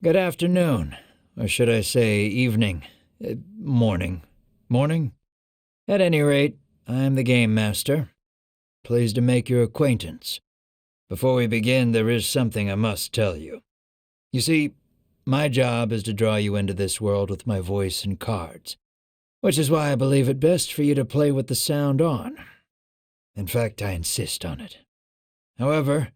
Good afternoon, or should I say evening, morning. Morning? At any rate, I am the Game Master. Pleased to make your acquaintance. Before we begin, there is something I must tell you. You see, my job is to draw you into this world with my voice and cards, which is why I believe it best for you to play with the sound on. In fact, I insist on it. However,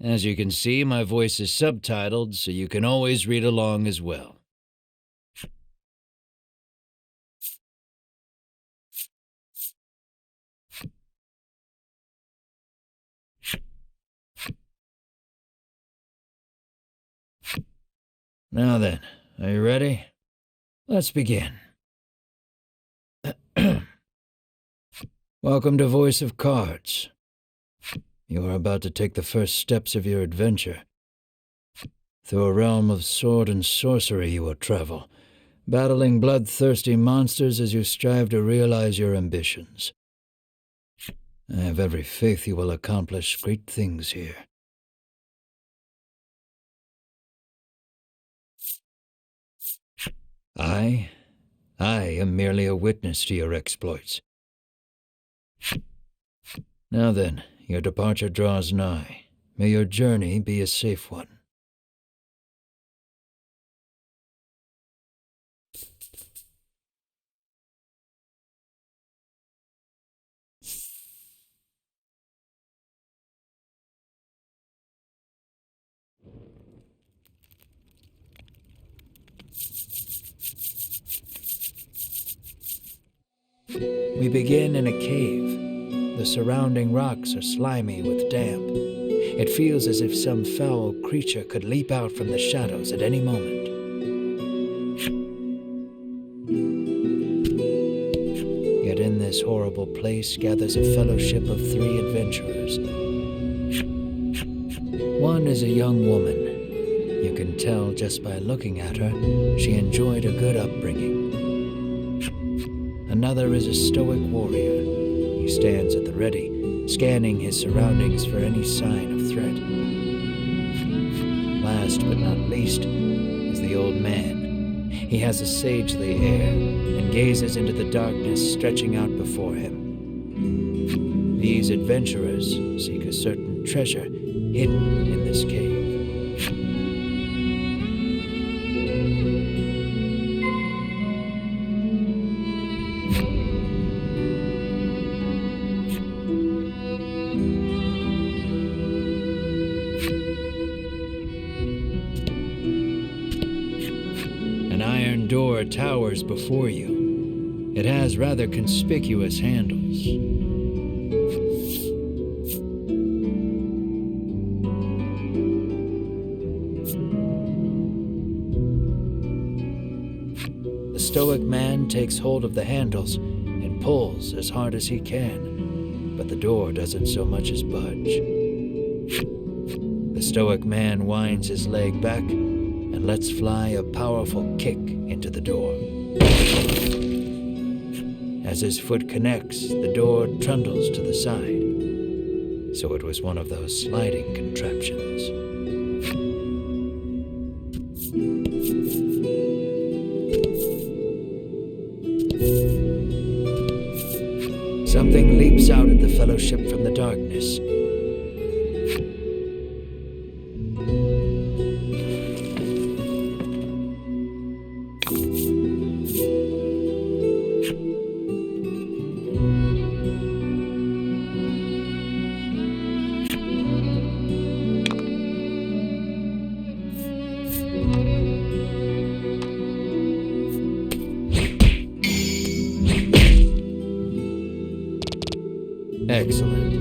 as you can see, my voice is subtitled, so you can always read along as well. Now then, are you ready? Let's begin. Welcome to Voice of Cards. You are about to take the first steps of your adventure. Through a realm of sword and sorcery you will travel, battling bloodthirsty monsters as you strive to realize your ambitions. I have every faith you will accomplish great things here. I am merely a witness to your exploits. Now then, your departure draws nigh. May your journey be a safe one. We begin in a cave. The surrounding rocks are slimy with damp. It feels as if some foul creature could leap out from the shadows at any moment. Yet in this horrible place gathers a fellowship of 3 adventurers. One is a young woman. You can tell just by looking at her, she enjoyed a good upbringing. Another is a stoic warrior. He stands at the ready, scanning his surroundings for any sign of threat. Last but not least is the old man. He has a sagely air and gazes into the darkness stretching out before him. These adventurers seek a certain treasure hidden in this cave. Door towers before you. It has rather conspicuous handles. The stoic man takes hold of the handles and pulls as hard as he can, but the door doesn't so much as budge. The stoic man winds his leg back and lets fly a powerful kick into the door. As his foot connects, the door trundles to the side. So it was one of those sliding contraptions. Something leaps out at the fellowship from the darkness. Excellent.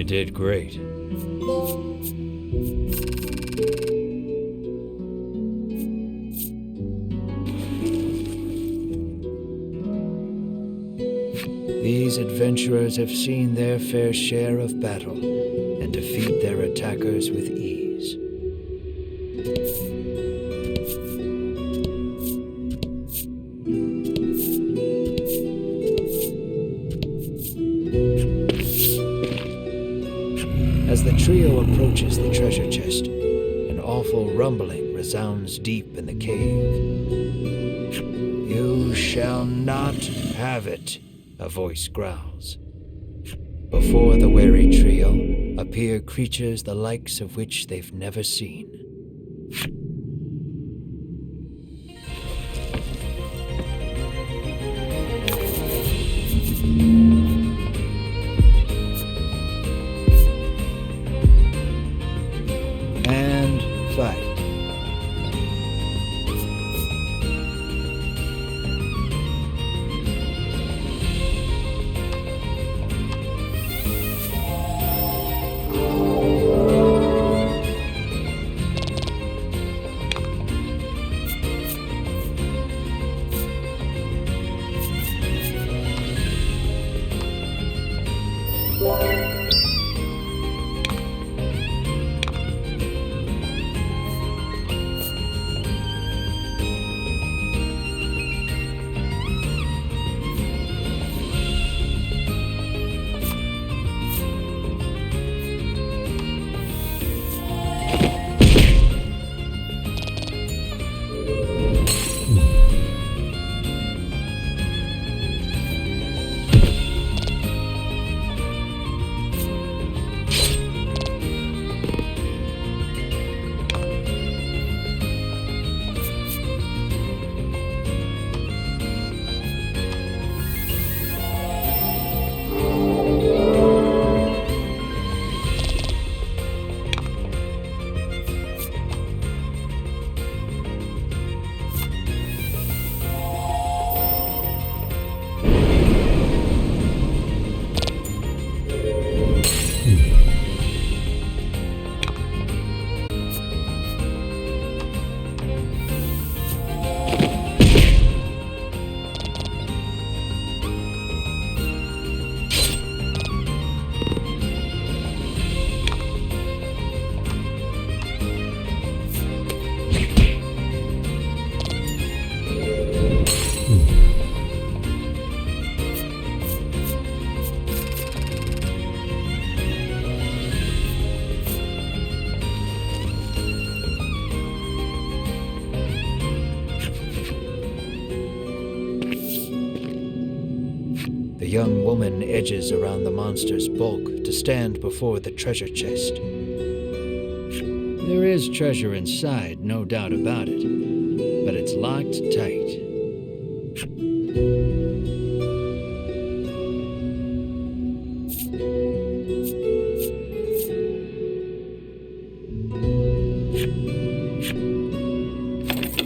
did great. These adventurers have seen their fair share of battle and defeat their attackers with ease. As the trio approaches the treasure chest, an awful rumbling resounds deep in the cave. "You shall not have it," a voice growls. Before the wary trio appear creatures the likes of which they've never seen. And fight. The young woman edges around the monster's bulk to stand before the treasure chest. There is treasure inside, no doubt about it, but it's locked tight.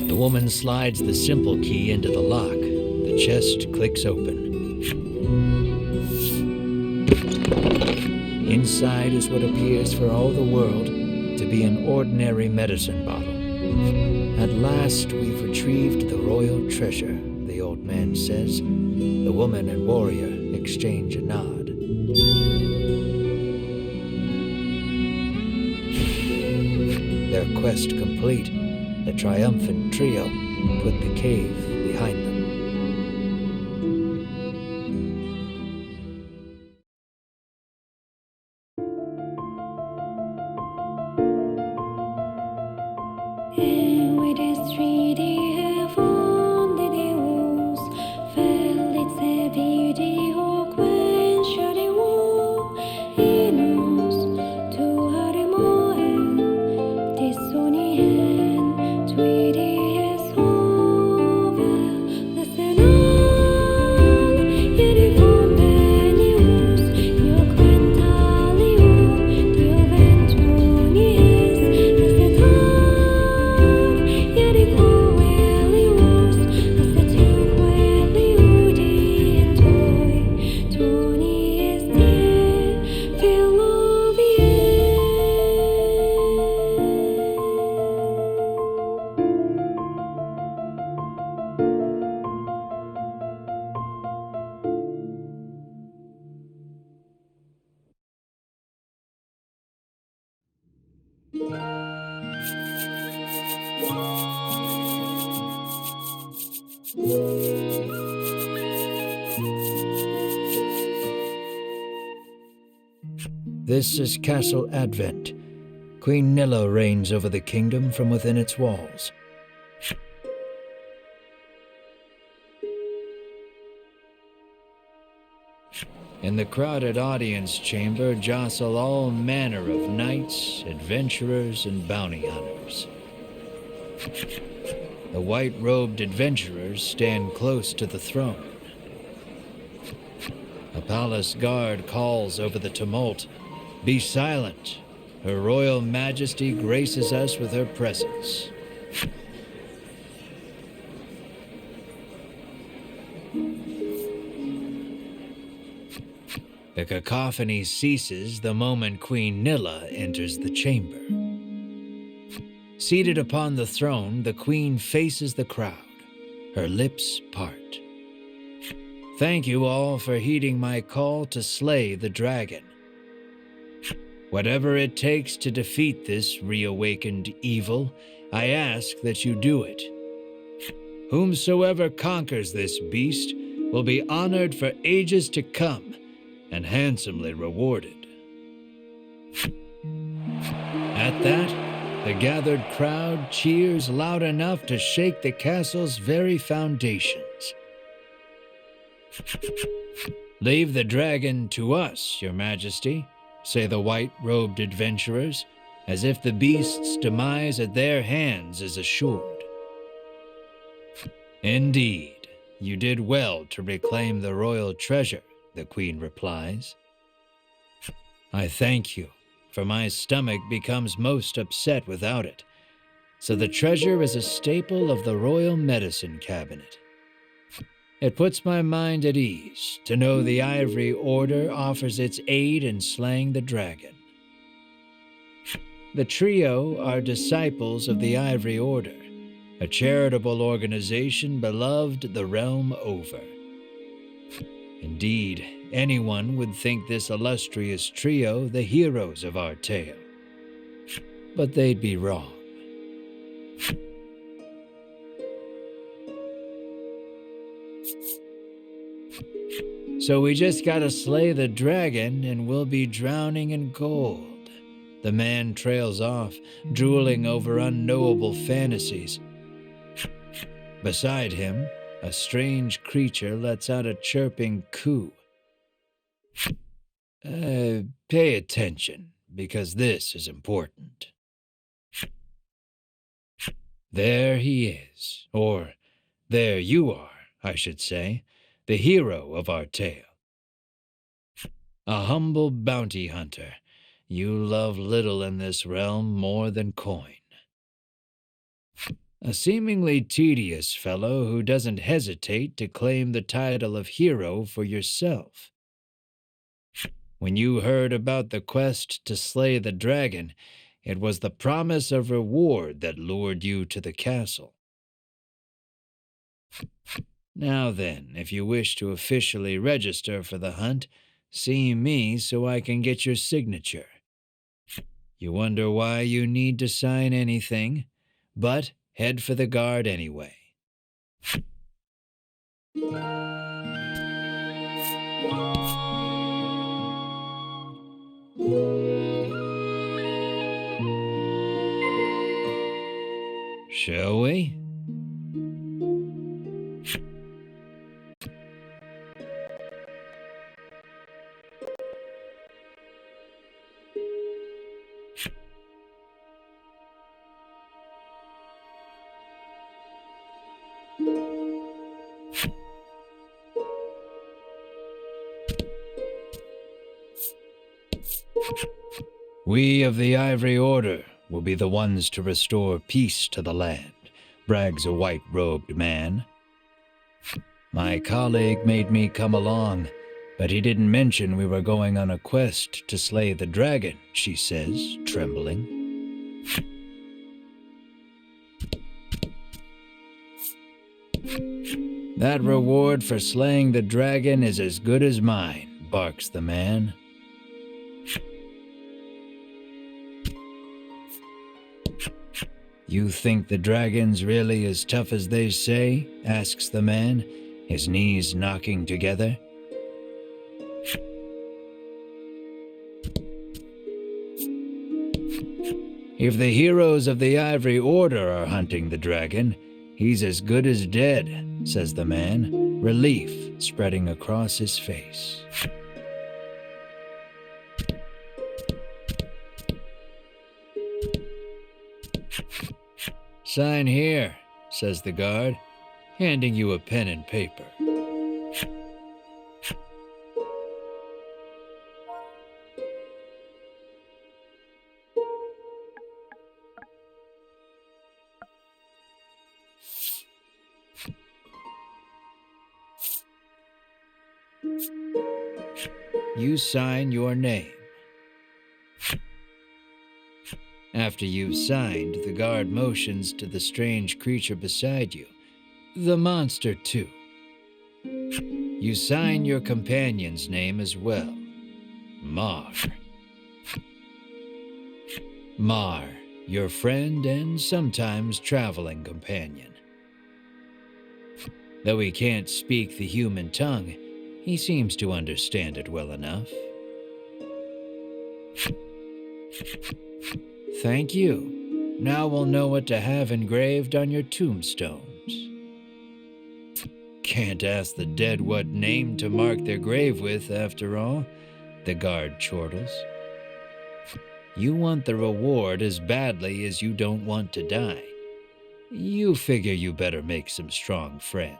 The woman slides the simple key into the lock. The chest clicks open. Inside is what appears for all the world to be an ordinary medicine bottle. "At last we've retrieved the royal treasure," the old man says. The woman and warrior exchange a nod. Their quest complete, the triumphant trio put the cave behind them. This is Castle Advent. Queen Nilla reigns over the kingdom from within its walls. In the crowded audience chamber jostle all manner of knights, adventurers, and bounty hunters. The white-robed adventurers stand close to the throne. A palace guard calls over the tumult, "Be silent! Her Royal Majesty graces us with her presence." The cacophony ceases the moment Queen Nilla enters the chamber. Seated upon the throne, the Queen faces the crowd, her lips part. "Thank you all for heeding my call to slay the dragon. Whatever it takes to defeat this reawakened evil, I ask that you do it. Whomsoever conquers this beast will be honored for ages to come and handsomely rewarded." At that, the gathered crowd cheers loud enough to shake the castle's very foundations. "Leave the dragon to us, Your Majesty," say the white-robed adventurers, as if the beast's demise at their hands is assured. "Indeed, you did well to reclaim the royal treasure," the Queen replies. "I thank you, for my stomach becomes most upset without it, so the treasure is a staple of the royal medicine cabinet. It puts my mind at ease to know the Ivory Order offers its aid in slaying the dragon. The trio are disciples of the Ivory Order, a charitable organization beloved the realm over. Indeed, anyone would think this illustrious trio the heroes of our tale. But they'd be wrong. So we just gotta slay the dragon and we'll be drowning in gold." The man trails off, drooling over unknowable fantasies. Beside him, a strange creature lets out a chirping coo. Pay attention, because this is important. There he is, or there you are, I should say, the hero of our tale. A humble bounty hunter, you love little in this realm more than coin. A seemingly tedious fellow who doesn't hesitate to claim the title of hero for yourself. When you heard about the quest to slay the dragon, it was the promise of reward that lured you to the castle. Now then, if you wish to officially register for the hunt, see me so I can get your signature. You wonder why you need to sign anything, but head for the guard anyway. Shall we? We of the Ivory Order will be the ones to restore peace to the land, brags a white-robed man. My colleague made me come along, but he didn't mention we were going on a quest to slay the dragon, she says, trembling. That reward for slaying the dragon is as good as mine, barks the man. You think the dragon's really as tough as they say? Asks the man, his knees knocking together. If the heroes of the Ivory Order are hunting the dragon, he's as good as dead, says the man, relief spreading across his face. Sign here, says the guard, handing you a pen and paper. You sign your name. After you've signed, the guard motions to the strange creature beside you, the monster too. You sign your companion's name as well, Mar. Mar, your friend and sometimes traveling companion. Though he can't speak the human tongue, he seems to understand it well enough. Thank you. Now we'll know what to have engraved on your tombstones. Can't ask the dead what name to mark their grave with, after all, the guard chortles. You want the reward as badly as you don't want to die. You figure you better make some strong friends.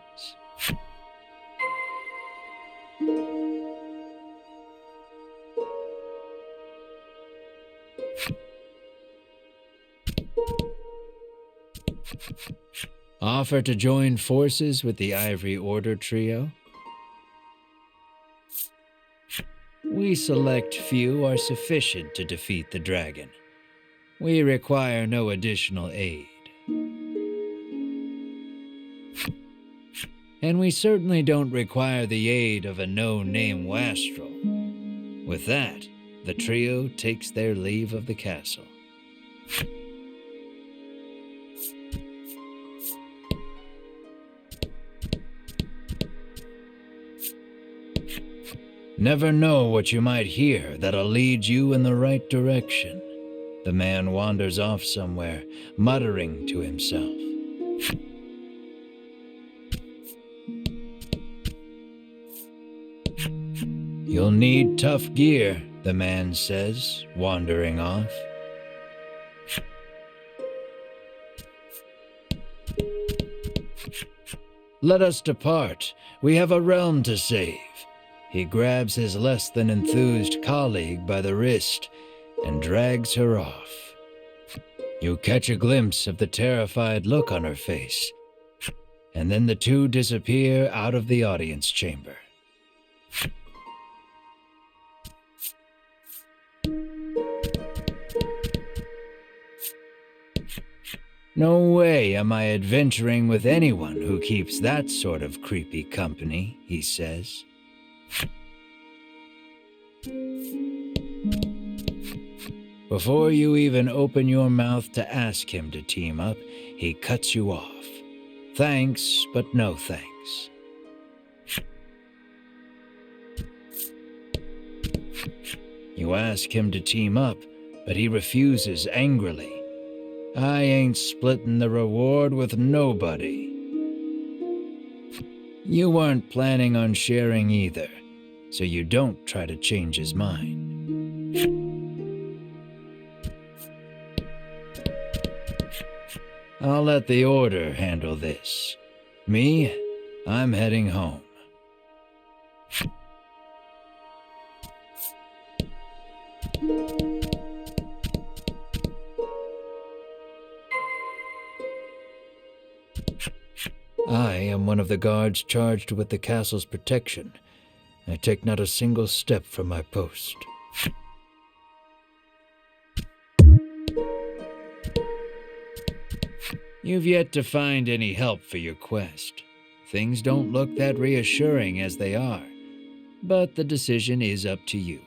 Offer to join forces with the Ivory Order trio? We select few are sufficient to defeat the dragon. We require no additional aid. And we certainly don't require the aid of a no-name wastrel. With that, the trio takes their leave of the castle. Never know what you might hear that'll lead you in the right direction. The man wanders off somewhere, muttering to himself. You'll need tough gear, the man says, wandering off. Let us depart. We have a realm to save. He grabs his less than enthused colleague by the wrist and drags her off. You catch a glimpse of the terrified look on her face, and then the two disappear out of the audience chamber. No way am I adventuring with anyone who keeps that sort of creepy company, he says. Before you even open your mouth to ask him to team up, he cuts you off. Thanks, but no thanks. You ask him to team up, but he refuses angrily. I ain't splitting the reward with nobody. You weren't planning on sharing either, so you don't try to change his mind. I'll let the Order handle this. Me, I'm heading home. I am one of the guards charged with the castle's protection. I take not a single step from my post. You've yet to find any help for your quest. Things don't look that reassuring as they are, but the decision is up to you.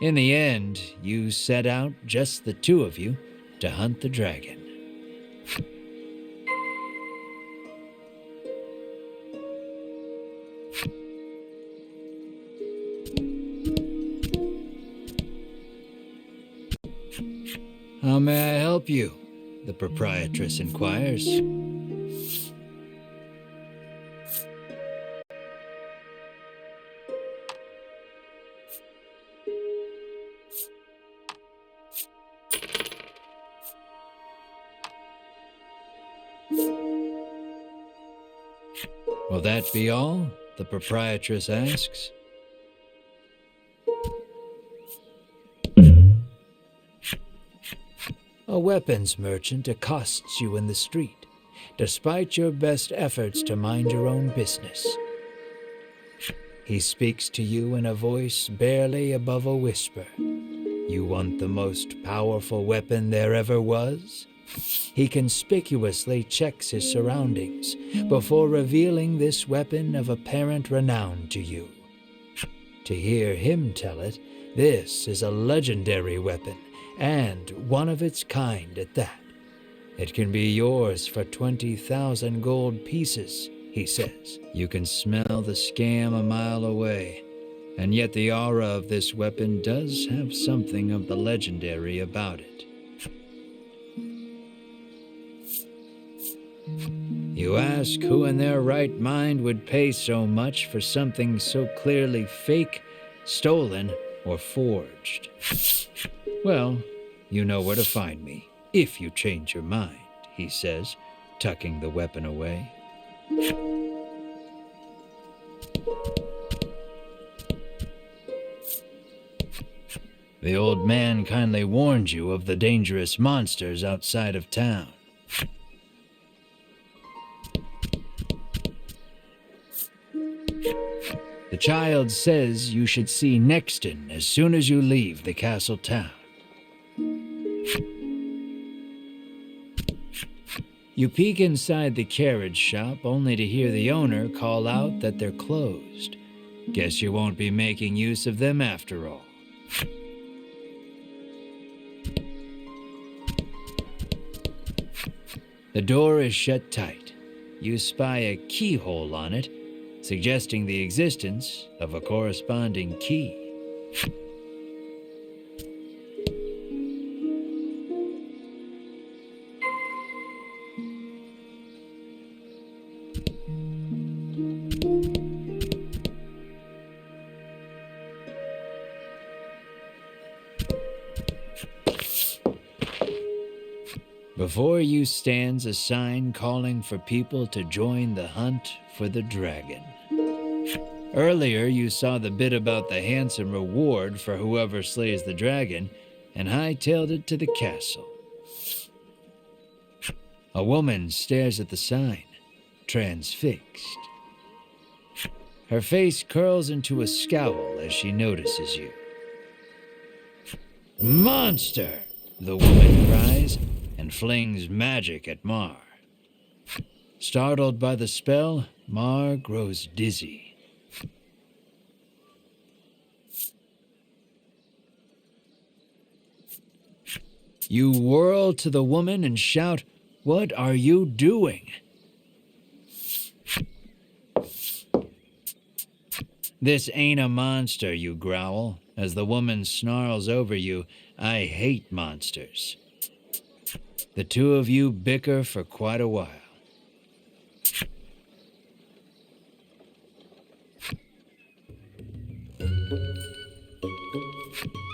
In the end, you set out, just the two of you, to hunt the dragon. How may I help you? The proprietress inquires. Will that be all? The proprietress asks. A weapons merchant accosts you in the street, despite your best efforts to mind your own business. He speaks to you in a voice barely above a whisper. You want the most powerful weapon there ever was? He conspicuously checks his surroundings before revealing this weapon of apparent renown to you. To hear him tell it, this is a legendary weapon, and one of its kind at that. It can be yours for 20,000 gold pieces, he says. You can smell the scam a mile away, and yet the aura of this weapon does have something of the legendary about it. You ask who in their right mind would pay so much for something so clearly fake, stolen, or forged. Well, you know where to find me, if you change your mind, he says, tucking the weapon away. The old man kindly warned you of the dangerous monsters outside of town. The child says you should see Nexton as soon as you leave the castle town. You peek inside the carriage shop only to hear the owner call out that they're closed. Guess you won't be making use of them after all. The door is shut tight. You spy a keyhole on it, suggesting the existence of a corresponding key. Before you stands a sign calling for people to join the hunt for the dragon. Earlier, you saw the bit about the handsome reward for whoever slays the dragon and hightailed it to the castle. A woman stares at the sign, transfixed. Her face curls into a scowl as she notices you. "Monster!" the woman cries and flings magic at Mar. Startled by the spell, Mar grows dizzy. You whirl to the woman and shout, "What are you doing?" "This ain't a monster," you growl, as the woman snarls over you, "I hate monsters." The two of you bicker for quite a while.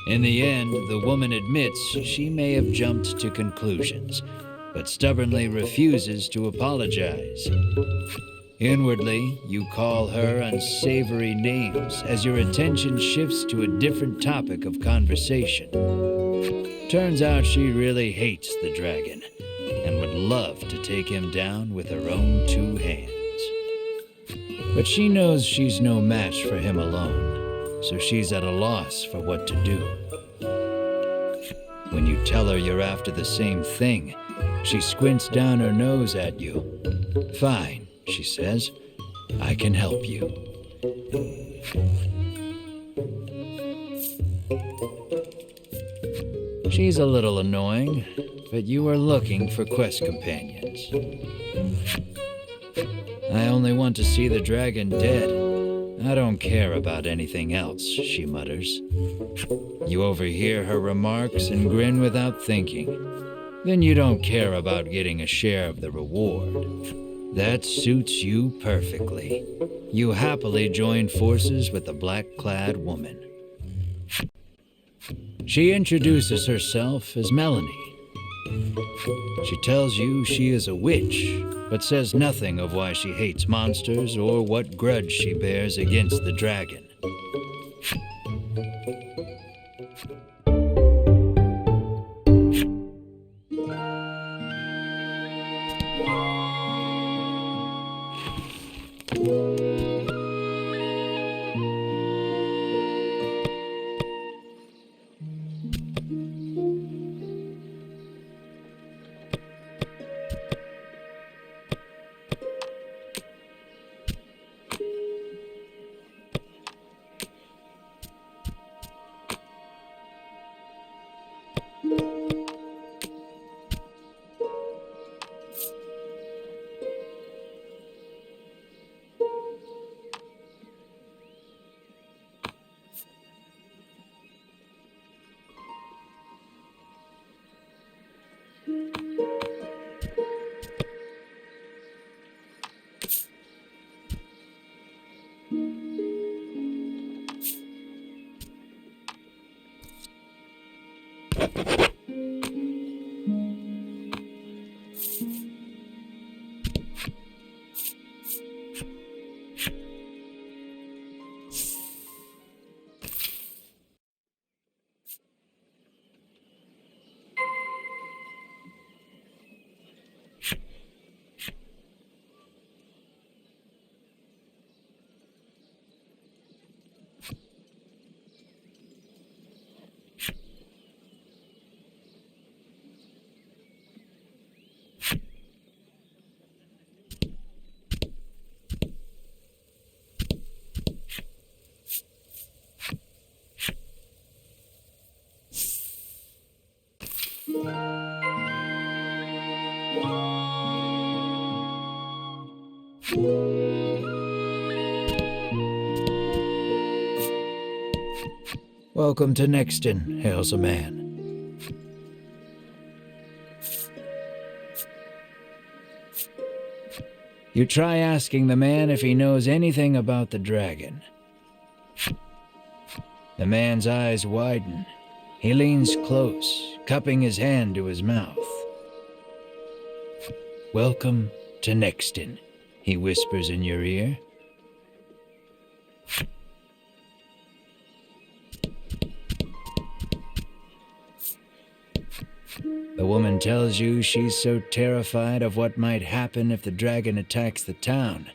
In the end, the woman admits she may have jumped to conclusions, but stubbornly refuses to apologize. Inwardly, you call her unsavory names as your attention shifts to a different topic of conversation. Turns out she really hates the dragon and would love to take him down with her own two hands. But she knows she's no match for him alone, so she's at a loss for what to do. When you tell her you're after the same thing, she squints down her nose at you. "Fine," she says, "I can help you." She's a little annoying, but you are looking for quest companions. I only want to see the dragon dead. I don't care about anything else, she mutters. You overhear her remarks and grin without thinking. Then you don't care about getting a share of the reward. That suits you perfectly. You happily join forces with the black-clad woman. She introduces herself as Melanie. She tells you she is a witch, but says nothing of why she hates monsters or what grudge she bears against the dragon. Welcome to Nexton, hails a man. You try asking the man if he knows anything about the dragon. The man's eyes widen. He leans close, cupping his hand to his mouth. Welcome to Nexton, he whispers in your ear. The woman tells you she's so terrified of what might happen if the dragon attacks the town.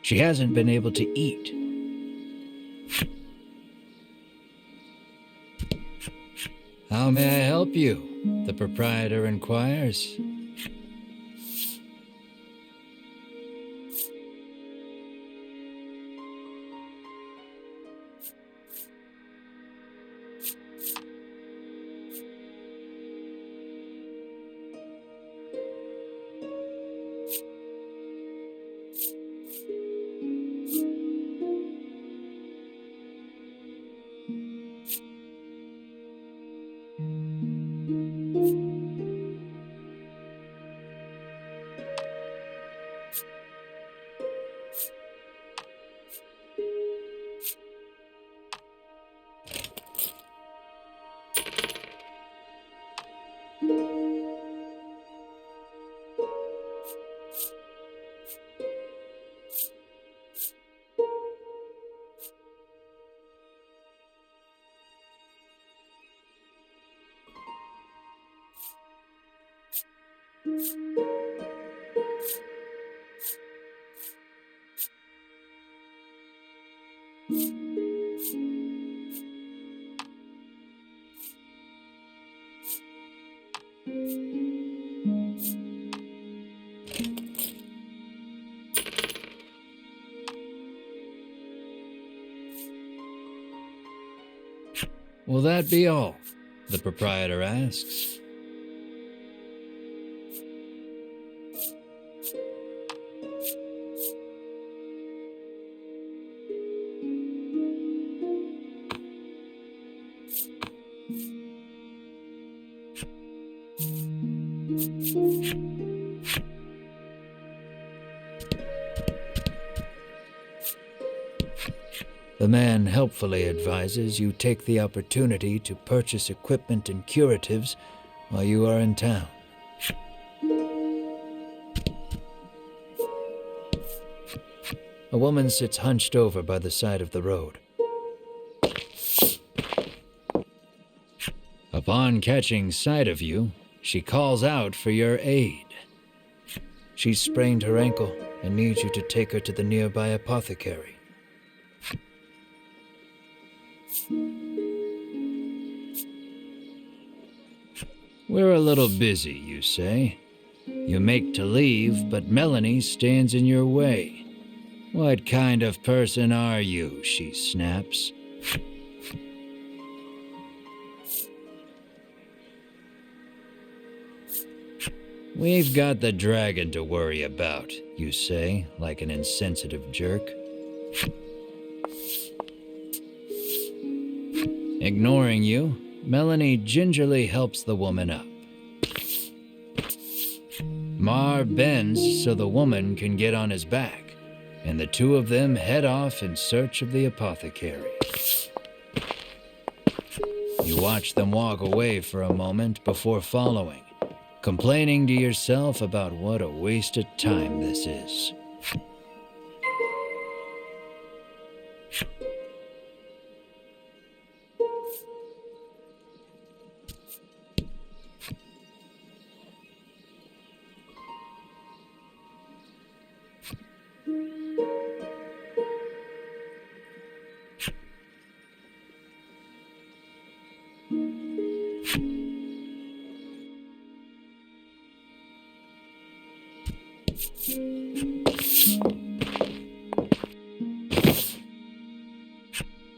She hasn't been able to eat. How may I help you? The proprietor inquires. Will that be all? The proprietor asks. The man helpfully advises you take the opportunity to purchase equipment and curatives while you are in town. A woman sits hunched over by the side of the road. Upon catching sight of you, she calls out for your aid. She's sprained her ankle and needs you to take her to the nearby apothecary. We're a little busy, you say. You make to leave, but Melanie stands in your way. What kind of person are you? She snaps. We've got the dragon to worry about, you say, like an insensitive jerk. Ignoring you, Melanie gingerly helps the woman up. Mar bends so the woman can get on his back, and the two of them head off in search of the apothecary. You watch them walk away for a moment before following, complaining to yourself about what a waste of time this is.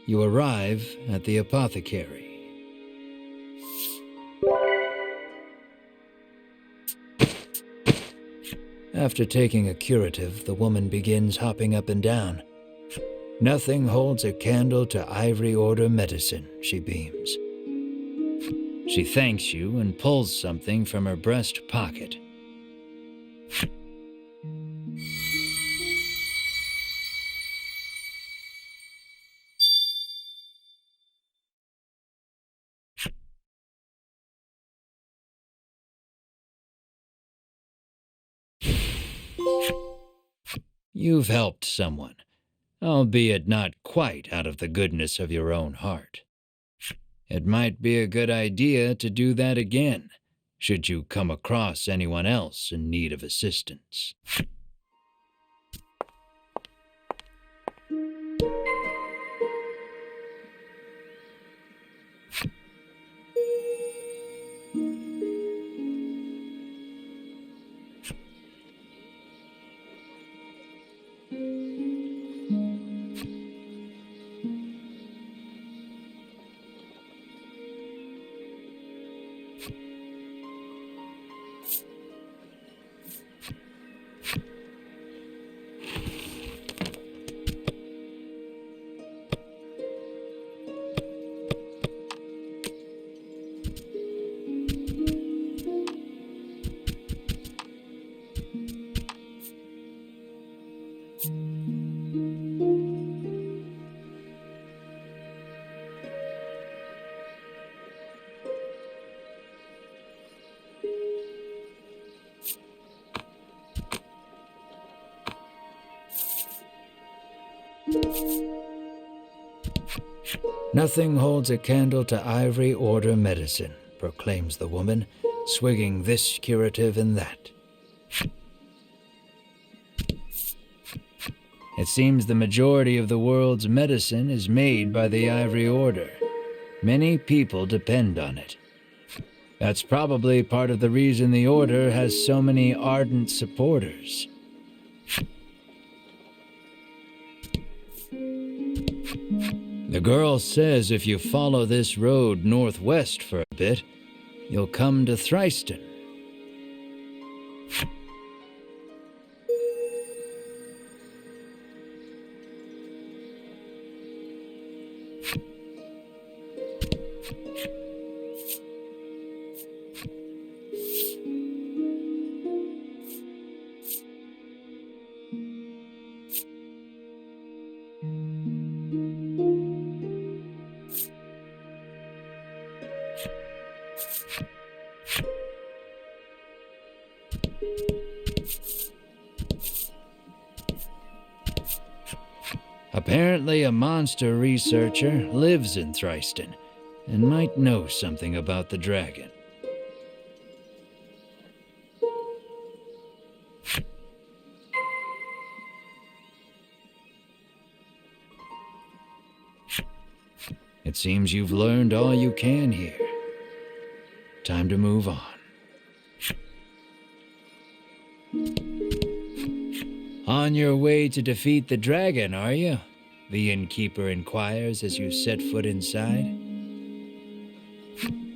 You arrive at the apothecary. After taking a curative, the woman begins hopping up and down. Nothing holds a candle to Ivory Order medicine, she beams. She thanks you and pulls something from her breast pocket. You've helped someone, albeit not quite out of the goodness of your own heart. It might be a good idea to do that again, should you come across anyone else in need of assistance. Nothing holds a candle to Ivory Order medicine, proclaims the woman, swigging this curative and that. It seems the majority of the world's medicine is made by the Ivory Order. Many people depend on it. That's probably part of the reason the Order has so many ardent supporters. The girl says if you follow this road northwest for a bit, you'll come to Thriston. Apparently, a monster researcher lives in Thriston and might know something about the dragon. It seems you've learned all you can here. Time to move on. On your way to defeat the dragon, are you? The innkeeper inquires as you set foot inside.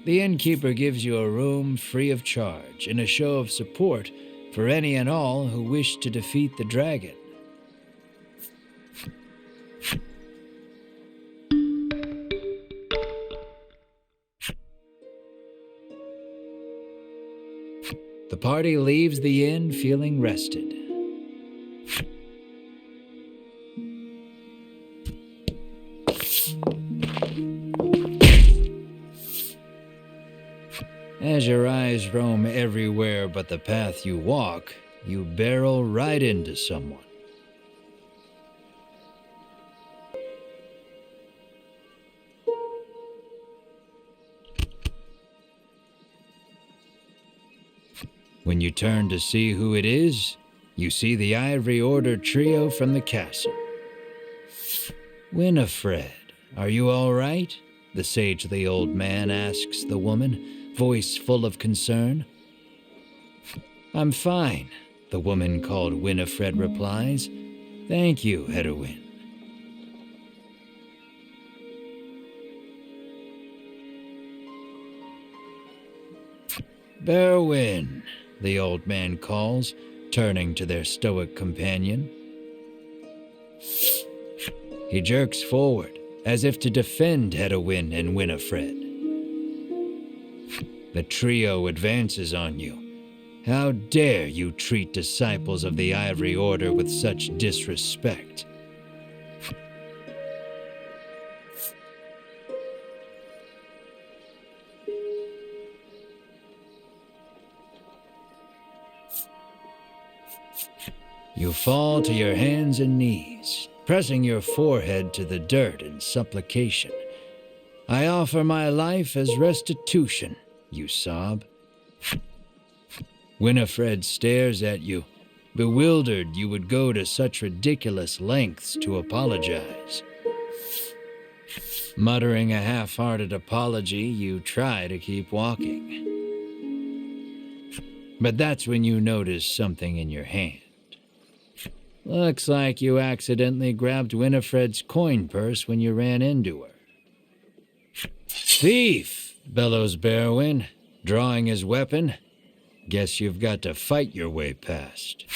The innkeeper gives you a room free of charge in a show of support for any and all who wish to defeat the dragon. The party leaves the inn feeling rested. As your eyes roam everywhere but the path you walk, you barrel right into someone. When you turn to see who it is, you see the Ivory Order trio from the castle. Winifred, are you all right? The sagely old man asks the woman, voice full of concern. I'm fine, the woman called Winifred replies. Thank you, Hedwin. Berwin, the old man calls, turning to their stoic companion. He jerks forward, as if to defend Hedwin and Winifred. The trio advances on you. How dare you treat disciples of the Ivory Order with such disrespect? You fall to your hands and knees, pressing your forehead to the dirt in supplication. I offer my life as restitution, you sob. Winifred stares at you, bewildered you would go to such ridiculous lengths to apologize. Muttering a half-hearted apology, you try to keep walking. But that's when you notice something in your hand. Looks like you accidentally grabbed Winifred's coin purse when you ran into her. Thief, bellows Berwin, drawing his weapon. Guess you've got to fight your way past.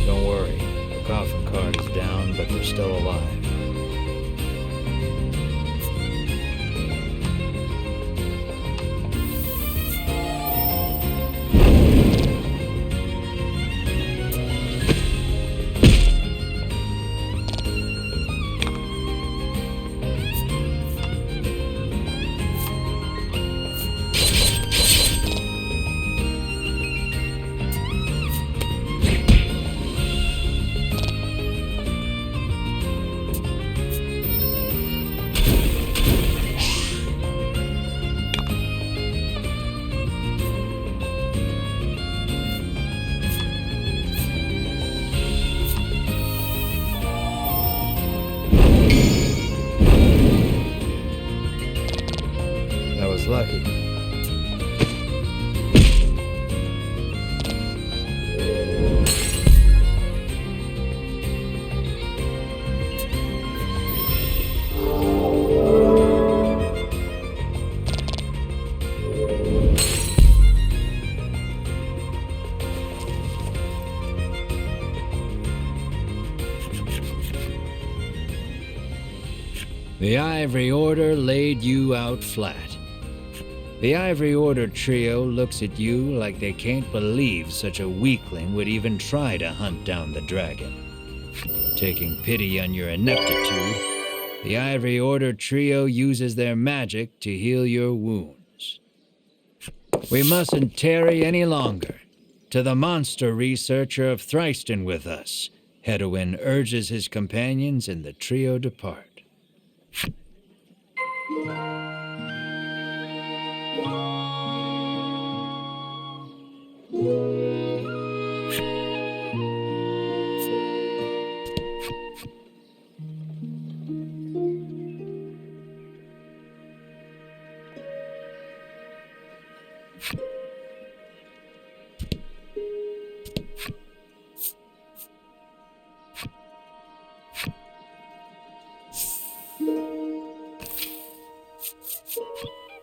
Don't worry, the coffin card is down, but they're still alive. The Ivory Order laid you out flat. The Ivory Order trio looks at you like they can't believe such a weakling would even try to hunt down the dragon. Taking pity on your ineptitude, the Ivory Order trio uses their magic to heal your wounds. We mustn't tarry any longer. To the monster researcher of Thriston with us, Hedwin urges his companions and the trio depart.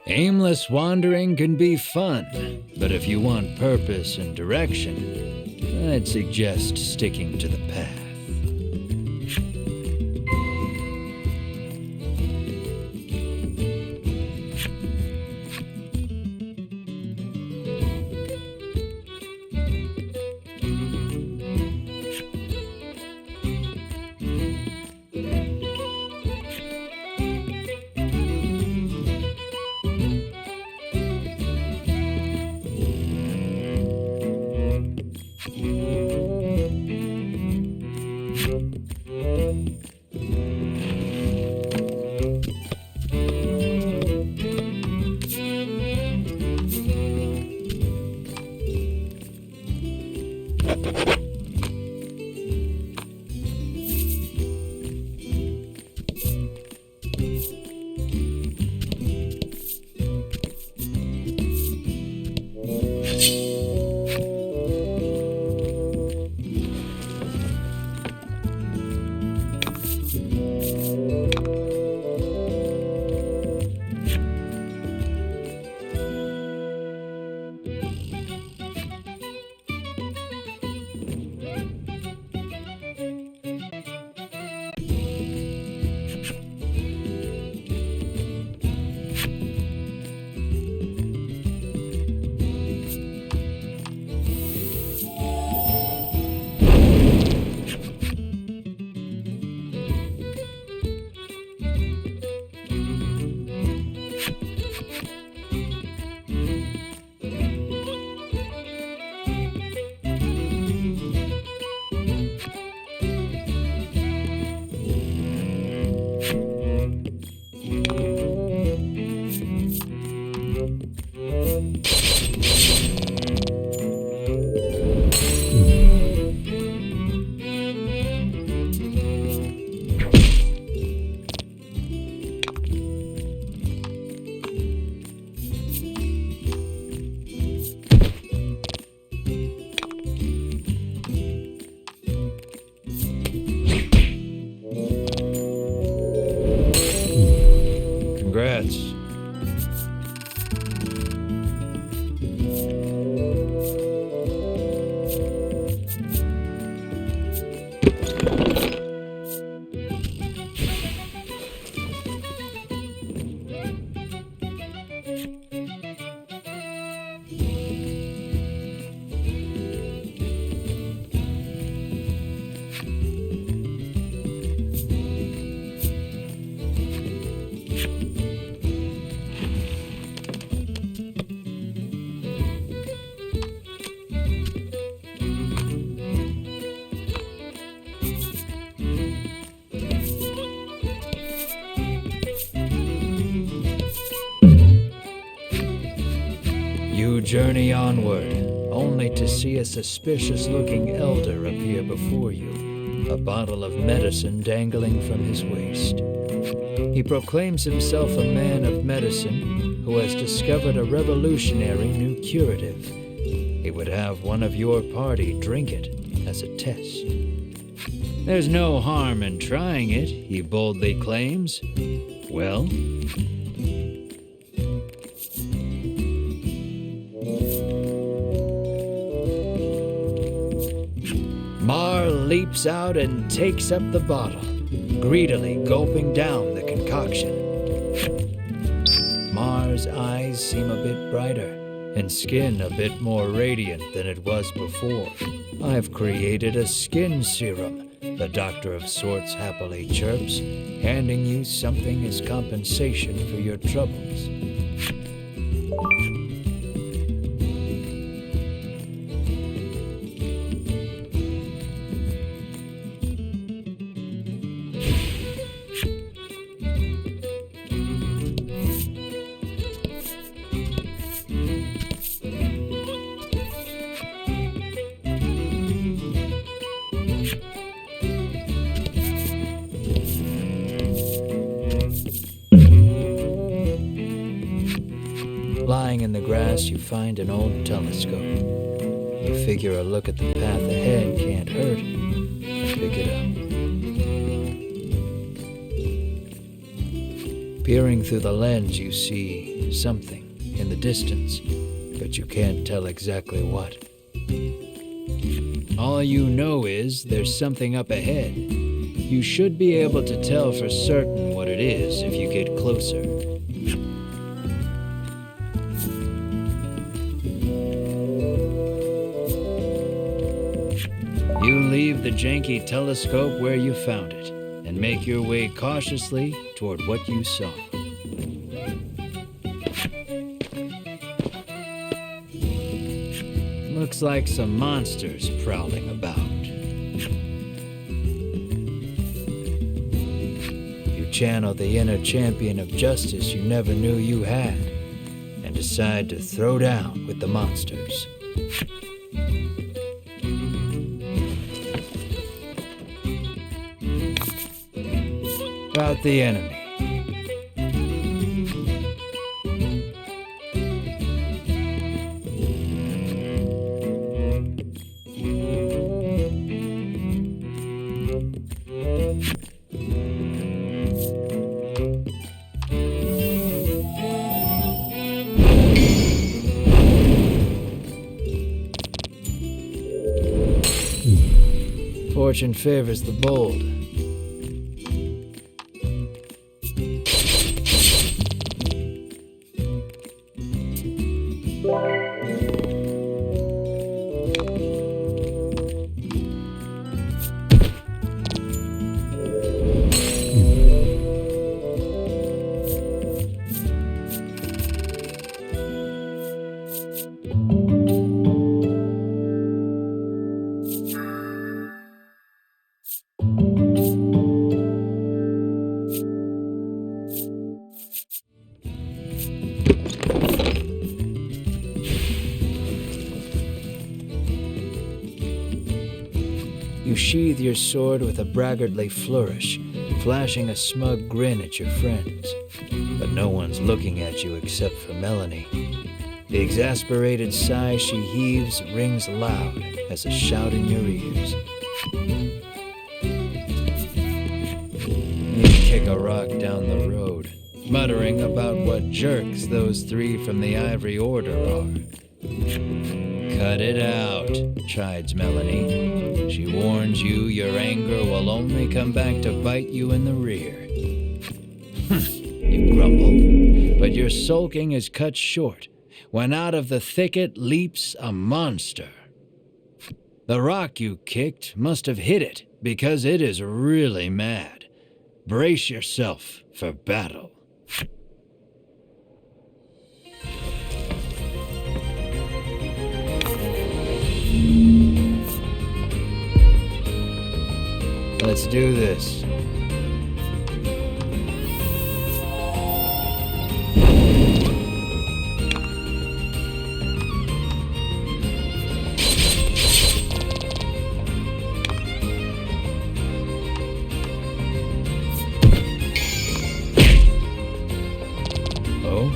Aimless wandering can be fun, but if you want purpose and direction, I'd suggest sticking to the path. Congrats. You journey onward, only to see a suspicious-looking elder appear before you, a bottle of medicine dangling from his waist. He proclaims himself a man of medicine who has discovered a revolutionary new curative. He would have one of your party drink it as a test. There's no harm in trying it, he boldly claims. Well, Mar leaps out and takes up the bottle, greedily gulping down the concoction. Mars' eyes seem a bit brighter, and skin a bit more radiant than it was before. I've created a skin serum, the Doctor of Sorts happily chirps, handing you something as compensation for your troubles. Lying in the grass, you find an old telescope. You figure a look at the path ahead can't hurt, and pick it up. Peering through the lens, you see something in the distance, but you can't tell exactly what. All you know is there's something up ahead. You should be able to tell for certain what it is if you get closer. You leave the janky telescope where you found it and make your way cautiously toward what you saw. Looks like some monsters prowling about. You channel the inner champion of justice you never knew you had and decide to throw down with the monsters. About the enemy. Fortune favors the bold. You sheathe your sword with a braggartly flourish, flashing a smug grin at your friends. But no one's looking at you except for Melanie. The exasperated sigh she heaves rings loud as a shout in your ears. You kick a rock down the road, muttering about what jerks those three from the Ivory Order are. Cut it out, chides Melanie. She warns you your anger will only come back to bite you in the rear. You grumble, but your sulking is cut short when out of the thicket leaps a monster. The rock you kicked must have hit it because it is really mad. Brace yourself for battle. Let's do this. Oh?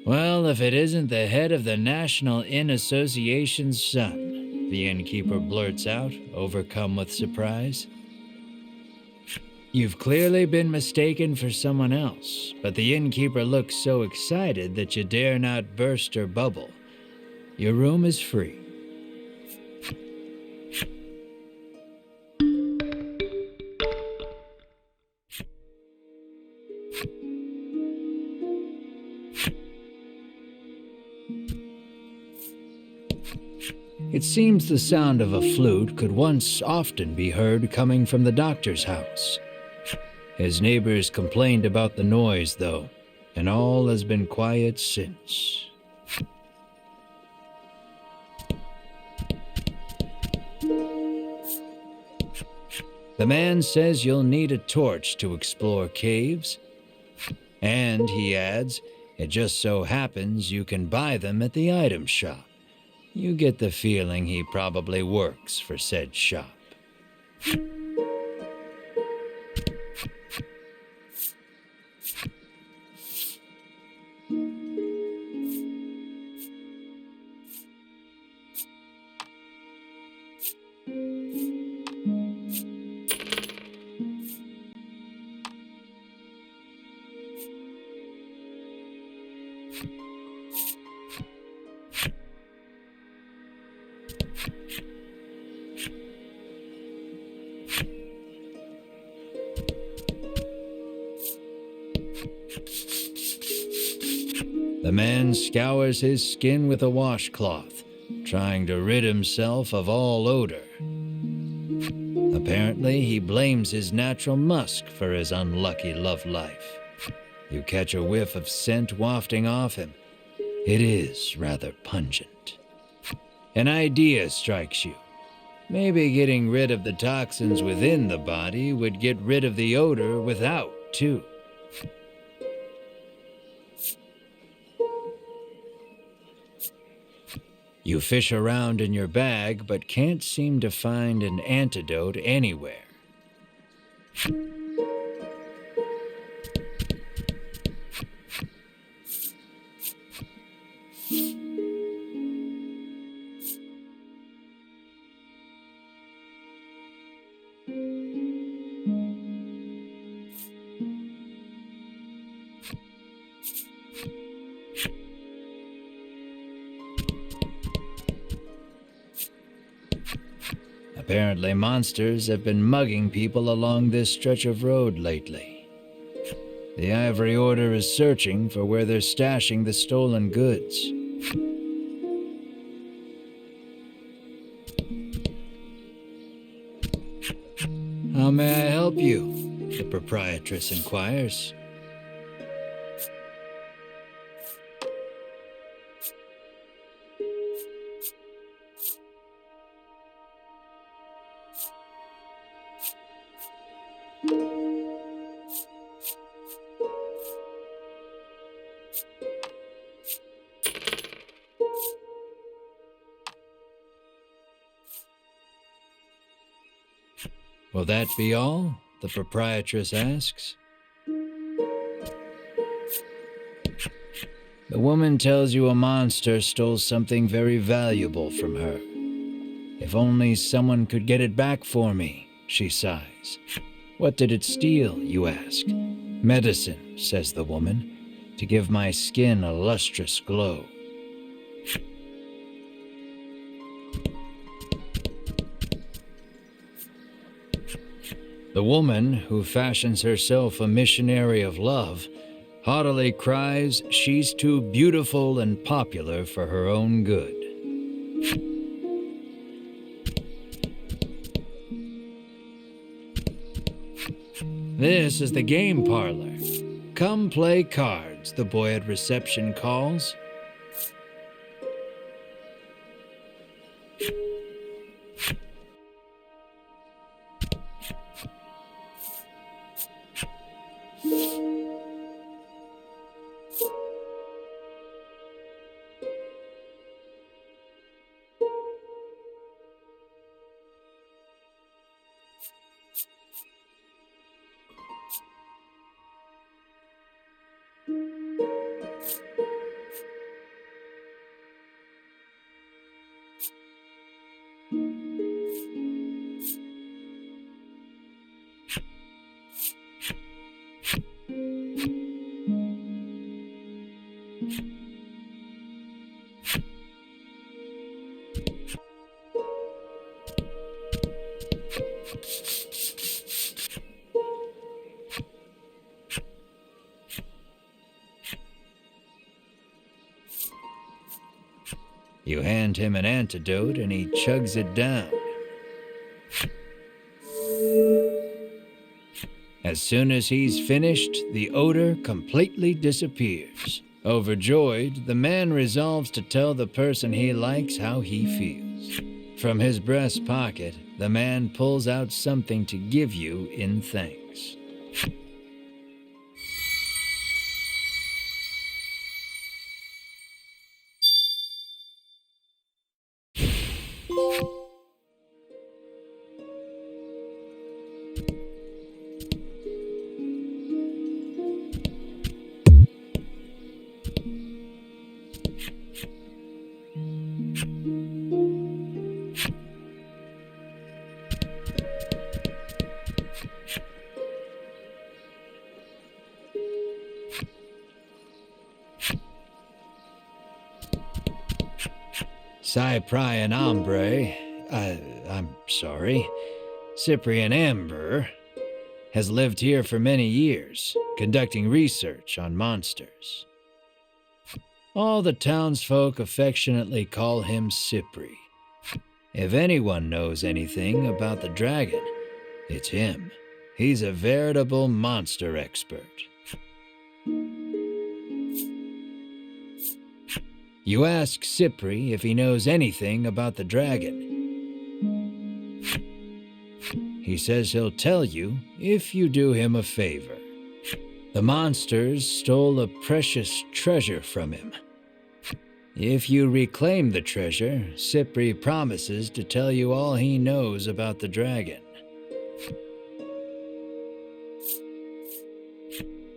Well, if it isn't the head of the National Inn Association's son, the innkeeper blurts out, overcome with surprise. You've clearly been mistaken for someone else, but the innkeeper looks so excited that you dare not burst her bubble. Your room is free. It seems the sound of a flute could once often be heard coming from the doctor's house. His neighbors complained about the noise, though, and all has been quiet since. The man says you'll need a torch to explore caves, and, he adds, it just so happens you can buy them at the item shop. You get the feeling he probably works for said shop. The man scours his skin with a washcloth, trying to rid himself of all odor. Apparently, he blames his natural musk for his unlucky love life. You catch a whiff of scent wafting off him. It is rather pungent. An idea strikes you. Maybe getting rid of the toxins within the body would get rid of the odor without, too. You fish around in your bag, but can't seem to find an antidote anywhere. Apparently, monsters have been mugging people along this stretch of road lately. The Ivory Order is searching for where they're stashing the stolen goods. How may I help you? The proprietress inquires. Will that be all? The proprietress asks. The woman tells you a monster stole something very valuable from her. If only someone could get it back for me, she sighs. What did it steal, you ask? Medicine, says the woman, to give my skin a lustrous glow. The woman, who fashions herself a missionary of love, haughtily cries she's too beautiful and popular for her own good. This is the game parlor. Come play cards, the boy at reception calls. You hand him an antidote and he chugs it down. As soon as he's finished, the odor completely disappears. Overjoyed, the man resolves to tell the person he likes how he feels. From his breast pocket, the man pulls out something to give you in thanks. Cyprian Cyprian Amber, has lived here for many years, conducting research on monsters. All the townsfolk affectionately call him Cypri. If anyone knows anything about the dragon, it's him. He's a veritable monster expert. You ask Cypri if he knows anything about the dragon. He says he'll tell you if you do him a favor. The monsters stole a precious treasure from him. If you reclaim the treasure, Cypri promises to tell you all he knows about the dragon.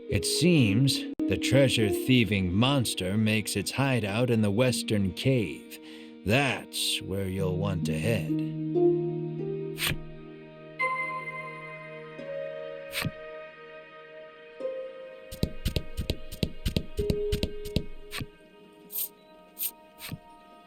It seems the treasure-thieving monster makes its hideout in the western cave. That's where you'll want to head.